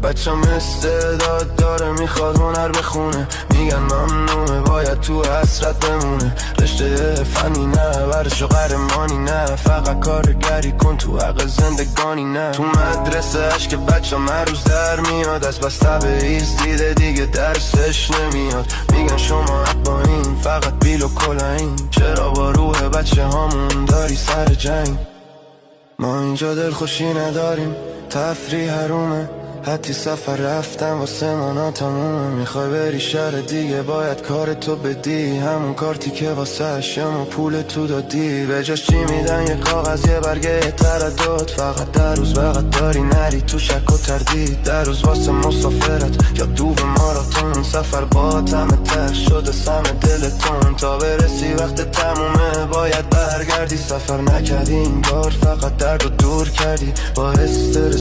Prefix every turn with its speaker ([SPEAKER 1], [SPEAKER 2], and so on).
[SPEAKER 1] بچم استعداد داره میخواد هنر بخونه، میگن ممنوعه باید تو حسرت بمونه. رشته فنی نه ورش و قهرمانی نه، فقط کارگری کن تو حق زندگانی نه. تو مدرسه عشق بچم هر روز در میاد، از بس تبعیض دیده دیگه درسش نمیاد. میگن شما با این فقط بیل و کلاهین، چرا با روح بچه هامون داری سر جنگ؟ ما اینجا دلخوشی نداریم، تفریح حرومه، حتی سفر رفتن واسه مانا تمومه. میخوای بری شهر دیگه باید کار تو بدی، همون کارتی که واسه هشم و پول تو دادی. به جاش چی میدن؟ یه کاغذ یه برگه تردد، فقط در روز وقت داری نری تو شک و تردید. در روز واسه مسافرت یا دوب ماراتون، سفر با همه تر شده سم دلتون. تا برسی وقت تمومه باید برگردی، سفر نکردی این بار فقط درد رو دور کردی با استرس.